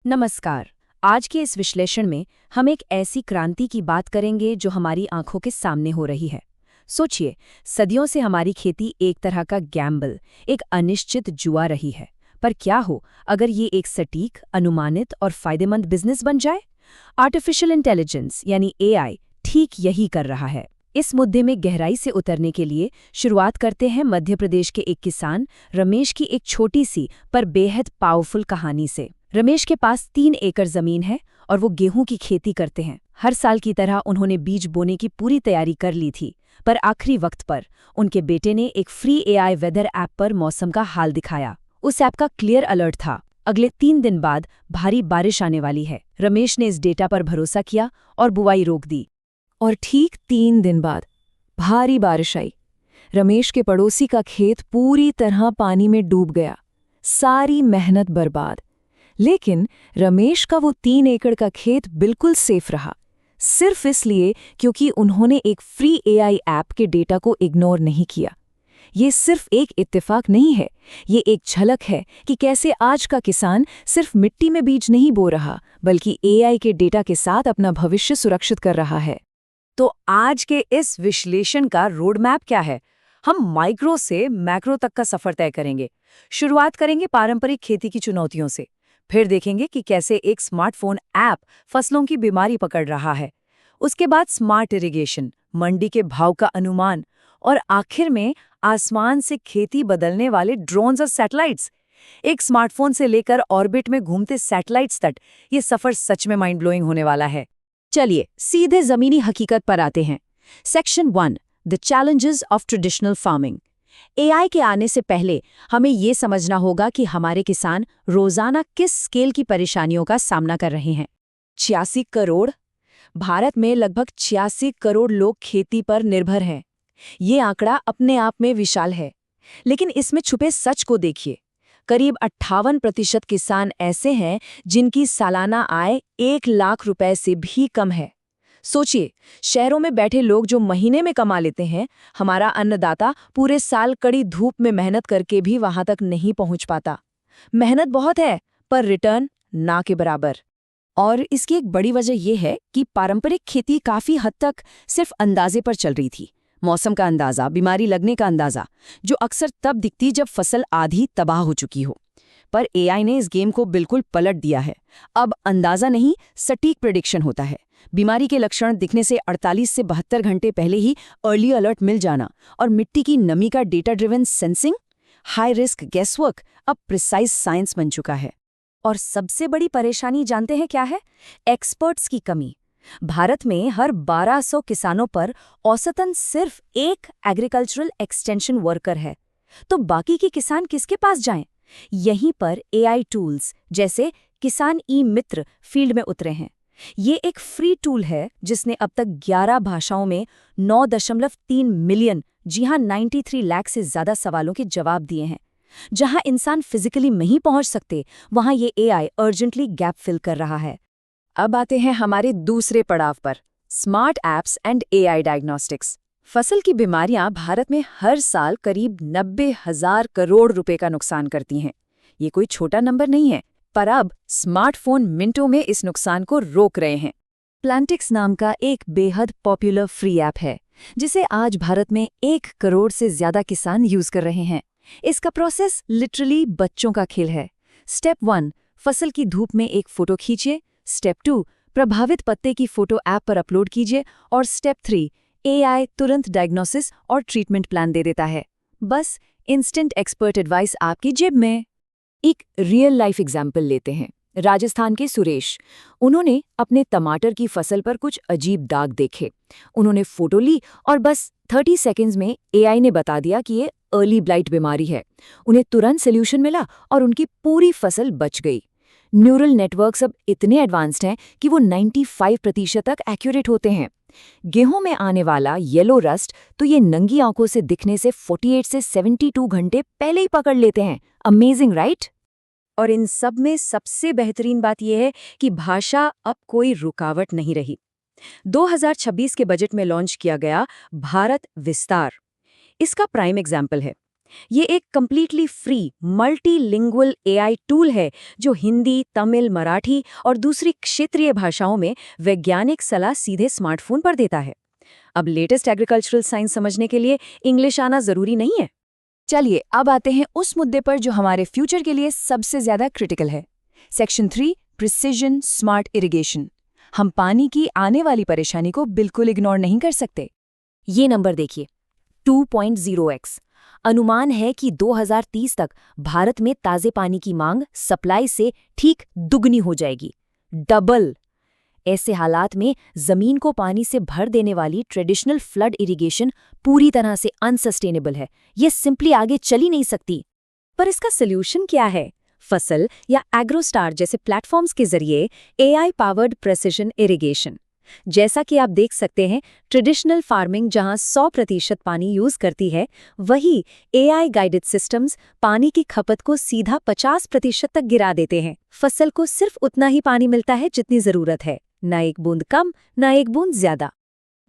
नमस्कार। आज के इस विश्लेषण में हम एक ऐसी क्रांति की बात करेंगे जो हमारी आंखों के सामने हो रही है। सोचिए, सदियों से हमारी खेती एक तरह का गैम्बल, एक अनिश्चित जुआ रही है। पर क्या हो अगर ये एक सटीक, अनुमानित और फायदेमंद बिजनेस बन जाए? आर्टिफिशियल इंटेलिजेंस यानी एआई ठीक यही कर रहा है। इस मुद्दे में गहराई से उतरने के लिए शुरुआत करते हैं मध्य प्रदेश के एक किसान रमेश की एक छोटी सी पर बेहद पावरफुल कहानी से। रमेश के पास 3 एकड़ जमीन है और वो गेहूं की खेती करते हैं। हर साल की तरह उन्होंने बीज बोने की पूरी तैयारी कर ली थी, पर आखिरी वक्त पर उनके बेटे ने एक फ्री एआई वेदर ऐप पर मौसम का हाल दिखाया। उस ऐप का क्लियर अलर्ट था, अगले 3 दिन बाद भारी बारिश आने वाली है। रमेश ने इस डेटा पर भरोसा किया और बुवाई रोक दी। और ठीक 3 दिन बाद भारी बारिश आई। रमेश के पड़ोसी का खेत पूरी तरह पानी में डूब गया, सारी मेहनत बर्बाद। लेकिन रमेश का वो 3 एकड़ का खेत बिल्कुल सेफ रहा, सिर्फ इसलिए क्योंकि उन्होंने एक फ्री एआई ऐप के डेटा को इग्नोर नहीं किया। ये सिर्फ एक इत्तेफाक नहीं है, ये एक झलक है कि कैसे आज का किसान सिर्फ मिट्टी में बीज नहीं बो रहा, बल्कि एआई के डेटा के साथ अपना भविष्य सुरक्षित कर रहा है। तो आज के इस विश्लेषण का रोड मैप क्या है? हम माइक्रो से मैक्रो तक का सफर तय करेंगे। शुरुआत करेंगे पारंपरिक खेती की चुनौतियों से, फिर देखेंगे कि कैसे एक स्मार्टफोन ऐप फसलों की बीमारी पकड़ रहा है। उसके बाद स्मार्ट इरिगेशन, मंडी के भाव का अनुमान और आखिर में आसमान से खेती बदलने वाले ड्रोन्स और सैटेलाइट्स। एक स्मार्टफोन से लेकर ऑर्बिट में घूमते सैटेलाइट्स तक, ये सफर सच में माइंड ब्लोइंग होने वाला है। चलिए सीधे जमीनी हकीकत पर आते हैं। Section 1, the challenges of traditional farming. AI के आने से पहले हमें ये समझना होगा कि हमारे किसान रोजाना किस स्केल की परेशानियों का सामना कर रहे हैं। 86 करोड़। भारत में लगभग 86 करोड़ लोग खेती पर निर्भर हैं। ये आंकड़ा अपने आप में विशाल है, लेकिन इसमें छुपे सच को देखिए। करीब 58% किसान ऐसे हैं जिनकी सालाना आय 1 लाख रुपए से भी कम है। सोचिए, शहरों में बैठे लोग जो महीने में कमा लेते हैं, हमारा अन्नदाता पूरे साल कड़ी धूप में मेहनत करके भी वहां तक नहीं पहुंच पाता। मेहनत बहुत है, पर रिटर्न ना के बराबर। और इसकी एक बड़ी वजह यह है कि पारंपरिक खेती काफी हद तक सिर्फ अंदाजे पर चल रही थी। मौसम का अंदाजा, बीमारी लगने का अंदाजा, जो अक्सर तब दिखती जब फसल आधी तबाह हो चुकी हो। पर एआई ने इस गेम को बिल्कुल पलट दिया है। अब अंदाजा नहीं, सटीक प्रेडिक्शन होता है। बीमारी के लक्षण दिखने से 48 से 72 घंटे पहले ही अर्ली अलर्ट मिल जाना, और मिट्टी की नमी का data driven sensing, high risk guesswork अब प्रिसाइज साइंस बन चुका है। और सबसे बड़ी परेशानी जानते हैं क्या है? एक्सपर्ट्स की कमी। भारत में हर 1200 किसानों पर औसतन सिर्फ एक एग्रीकल्चरल एक्सटेंशन वर्कर है। तो बाकी के किसान किसके पास जाएं? यहीं पर एआई टूल्स जैसे किसान ई मित्र फील्ड में उतरे हैं। ये एक फ्री टूल है जिसने अब तक 11 भाषाओं में 9.3 मिलियन, जी हां 93 लाख से ज्यादा सवालों के जवाब दिए हैं। जहां इंसान फिजिकली नहीं पहुंच सकते, वहां ये एआई अर्जेंटली गैप फिल कर रहा है। अब आते हैं हमारे दूसरे पड़ाव पर, smart apps and AI diagnostics. फसल की बीमारियां भारत में हर साल करीब 90,000 करोड़ रुपए का नुकसान करती हैं। ये कोई छोटा नंबर नहीं है, पर अब स्मार्टफोन मिनटों में इस नुकसान को रोक रहे हैं। प्लांटिक्स नाम का एक बेहद पॉपुलर फ्री ऐप है, जिसे आज भारत में 1 करोड़ से ज्यादा किसान यूज कर रहे हैं। इसका प्रोसेस लिटरली बच्चों का खेल है। स्टेप 1, फसल की धूप में एक फोटो खींचिए। स्टेप 2, प्रभावित पत्ते की फोटो ऐप पर अपलोड कीजिए। और स्टेप 3, एआई तुरंत डायग्नोसिस और ट्रीटमेंट प्लान दे देता है। बस इंस्टेंट एक्सपर्ट एडवाइस आपकी जेब में। एक रियल लाइफ एग्जाम्पल लेते हैं। राजस्थान के सुरेश, उन्होंने अपने टमाटर की फसल पर कुछ अजीब दाग देखे। उन्होंने फोटो ली और बस 30 सेकंड्स में एआई ने बता दिया कि ये अर्ली ब्लाइट बीमारी है। उन्हें तुरंत सोल्यूशन मिला और उनकी पूरी फसल बच गई। न्यूरल नेटवर्क्स अब इतने एडवांस्ड हैं कि वो 95% तक एक्यूरेट होते हैं। गेहूं में आने वाला येलो रस्ट तो ये नंगी आंखों से दिखने से 48 से 72 घंटे पहले ही पकड़ लेते हैं। Amazing right? और इन सब में सबसे बेहतरीन बात यह है कि भाषा अब कोई रुकावट नहीं रही। 2026 के बजट में लॉन्च किया गया भारत विस्तार इसका प्राइम एग्जाम्पल है। ये एक completely free multilingual AI tool है जो हिंदी, तमिल, मराठी और दूसरी क्षेत्रीय भाषाओं में वैज्ञानिक सलाह सीधे स्मार्टफोन पर देता है। अब लेटेस्ट एग्रीकल्चरल साइंस समझने के लिए इंग्लिश आना जरूरी नहीं है। चलिए अब आते हैं उस मुद्दे पर जो हमारे फ्यूचर के लिए सबसे ज्यादा क्रिटिकल है। Section 3, precision smart irrigation. हम पानी की आने वाली परेशानी को बिल्कुल इग्नोर नहीं कर सकते। ये नंबर देखिए, 2.0x। अनुमान है कि 2030 तक भारत में ताजे पानी की मांग सप्लाई से ठीक दुगनी हो जाएगी, डबल। ऐसे हालात में जमीन को पानी से भर देने वाली ट्रेडिशनल फ्लड इरिगेशन पूरी तरह से अनसस्टेनेबल है। ये सिंपली आगे चल ही नहीं सकती। पर इसका सॉल्यूशन क्या है? फसल या एग्रोस्टार जैसे प्लेटफॉर्म्स के जरिए एआई पावर्ड प्रेसिजन इरिगेशन। जैसा कि आप देख सकते हैं, ट्रेडिशनल फार्मिंग जहां 100% पानी यूज करती है, वही एआई गाइडेड सिस्टम्स पानी की खपत को सीधा 50% तक गिरा देते हैं। फसल को सिर्फ उतना ही पानी मिलता है जितनी जरूरत है, न एक बूंद कम न एक बूंद ज्यादा।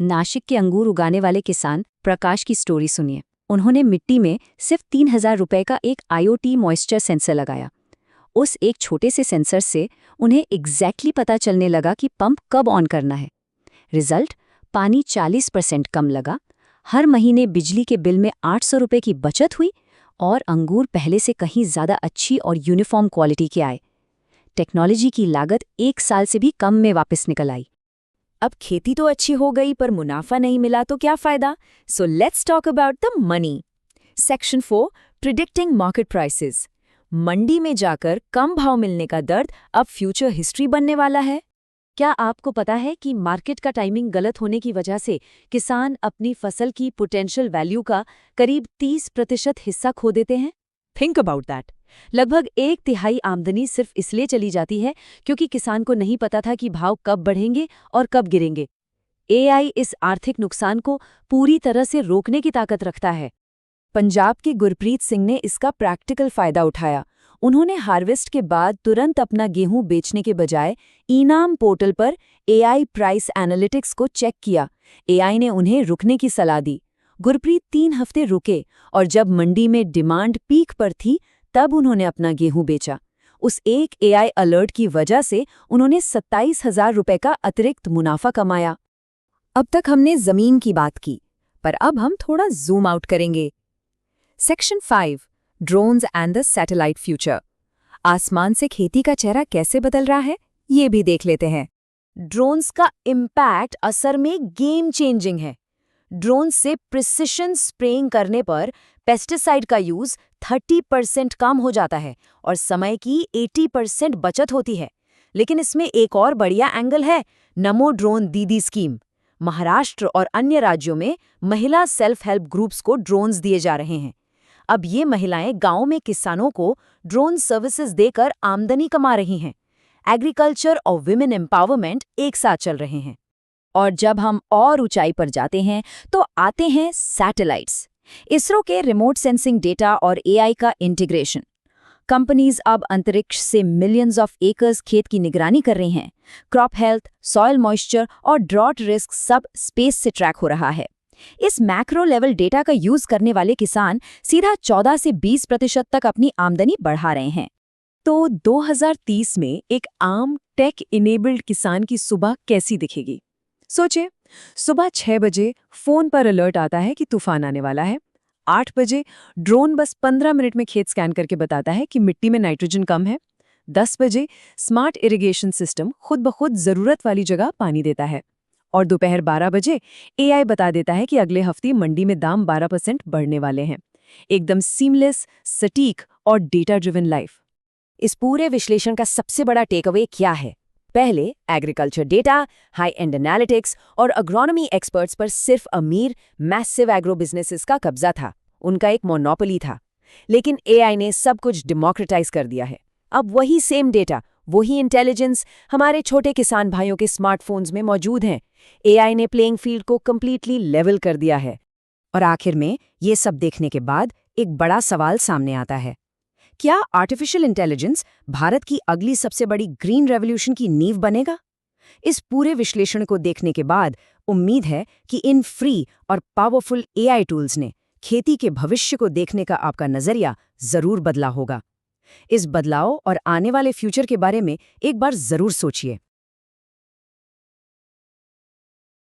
नासिक के अंगूर उगाने वाले किसान प्रकाश की स्टोरी सुनिए। उन्होंने मिट्टी में सिर्फ 3000 रुपए का एक IoT मॉइस्चर सेंसर लगाया। उस एक छोटे से सेंसर से उन्हें एग्जैक्टली पता चलने लगा कि पंप कब ऑन करना है। रिजल्ट, पानी 40% कम लगा, हर महीने बिजली के बिल में 800 रुपए की बचत हुई और अंगूर पहले से कहीं ज़्यादा अच्छी और यूनिफॉर्म क्वालिटी के आए। टेक्नोलॉजी की लागत 1 साल से भी कम में वापस निकल आई। अब खेती तो अच्छी हो गई पर मुनाफा नहीं मिला तो क्या फायदा? So let's talk about the money. Section 4, predicting market prices. मंडी में जाकर कम भाव मिलने का दर्द अब फ्यूचर हिस्ट्री बनने वाला है। क्या आपको पता है कि मार्केट का टाइमिंग गलत होने की वजह से किसान अपनी फसल की पोटेंशियल वैल्यू का करीब 30% हिस्सा खो देते हैं? Think about that. लगभग 1/3 आमदनी सिर्फ इसलिए चली जाती है क्योंकि किसान को नहीं पता था कि भाव कब बढ़ेंगे और कब गिरेंगे। एआई इस आर्थिक नुकसान को पूरी तरह से रोकने की ताकत रखता है। पंजाब के गुरप्रीत सिंह ने इसका प्रैक्टिकल फायदा उठाया। उन्होंने हार्वेस्ट के बाद तुरंत अपना गेहूं बेचने के बजाय इनाम पोर्टल पर एआई प्राइस एनालिटिक्स को चेक किया। एआई ने उन्हें रुकने की सलाह दी। गुरप्रीत 3 हफ्ते रुके और जब मंडी में डिमांड पीक पर थी तब उन्होंने अपना गेहूं बेचा। उस एक एआई अलर्ट की वजह से उन्होंने 27,000 रुपए का अतिरिक्त मुनाफा कमाया। अब तक हमने जमीन की बात की, पर अब हम थोड़ा जूम आउट करेंगे। Section 5, drones and the satellite future. आसमान से खेती का चेहरा कैसे बदल रहा है, ये भी देख लेते हैं। ड्रोन्स का इम्पैक्ट असल में गेम चेंजिंग है। ड्रोन से प्रिसिशन स्प्रेइंग करने पर पेस्टिसाइड का यूज 30% कम हो जाता है और समय की 80% बचत होती है। लेकिन इसमें एक और बढ़िया एंगल है, नमो ड्रोन दीदी स्कीम। महाराष्ट्र और अन्य राज्यों में महिला सेल्फ हेल्प ग्रुप्स को ड्रोन्स दिए जा रहे हैं। अब ये महिलाएं गांव में किसानों को ड्रोन सर्विसेज देकर आमदनी कमा रही हैं। एग्रीकल्चर और विमेन एम्पावरमेंट एक साथ चल रहे हैं। और जब हम और ऊंचाई पर जाते हैं तो आते हैं सैटेलाइट्स। इसरो के रिमोट सेंसिंग डेटा और एआई का इंटीग्रेशन। कंपनीज अब अंतरिक्ष से मिलियंस ऑफ एकर्स खेत की निगरानी कर रही हैं। क्रॉप हेल्थ, सॉइल मॉइस्चर और ड्रॉट रिस्क सब स्पेस से ट्रैक हो रहा है। इस मैक्रो लेवल डेटा का यूज करने वाले किसान सीधा 14 से 20% तक अपनी आमदनी बढ़ा रहे हैं। तो 2030 में एक आम टेक इनेबल्ड किसान की सुबह कैसी दिखेगी? सोचिए, सुबह 6 बजे फोन पर अलर्ट आता है कि तूफान आने वाला है। 8 बजे ड्रोन बस 15 मिनट में खेत स्कैन करके बताता है कि मिट्टी में नाइट्रोजन कम है। 10 बजे स्मार्ट इरिगेशन सिस्टम खुद ब खुद जरूरत वाली जगह पानी देता है। और दोपहर 12 बजे एआई बता देता है कि अगले हफ्ते मंडी में दाम 12% बढ़ने वाले हैं। एकदम सीमलेस, सटीक और डेटा ड्रिवन लाइफ। इस पूरे विश्लेषण का सबसे बड़ा टेकअवे क्या है? पहले, agriculture data, high and analytics और एग्रोनॉमी एक्सपर्ट्स पर सिर्फ अमीर मैसिव एग्रो बिजनेसेस का कब्जा था। उनका एक मोनोपोली था। लेकिन एआई ने सब कुछ डेमोक्रेटाइज कर दिया है। अब वही सेम डेटा, वही इंटेलिजेंस हमारे छोटे किसान भाइयों के स्मार्टफोन्स में मौजूद हैं। एआई ने प्लेइंग फील्ड को कंप्लीटली लेवल कर दिया है। और आखिर में ये सब देखने के बाद एक बड़ा सवाल सामने आता है, क्या आर्टिफिशियल इंटेलिजेंस भारत की अगली सबसे बड़ी ग्रीन रेवोल्यूशन की नींव बनेगा? इस पूरे विश्लेषण को देखने के बाद उम्मीद है कि इन फ्री और पावरफुल एआई टूल्स ने खेती के भविष्य को देखने का आपका नजरिया जरूर बदला होगा। इस बदलाव और आने वाले फ्यूचर के बारे में एक बार जरूर सोचिए।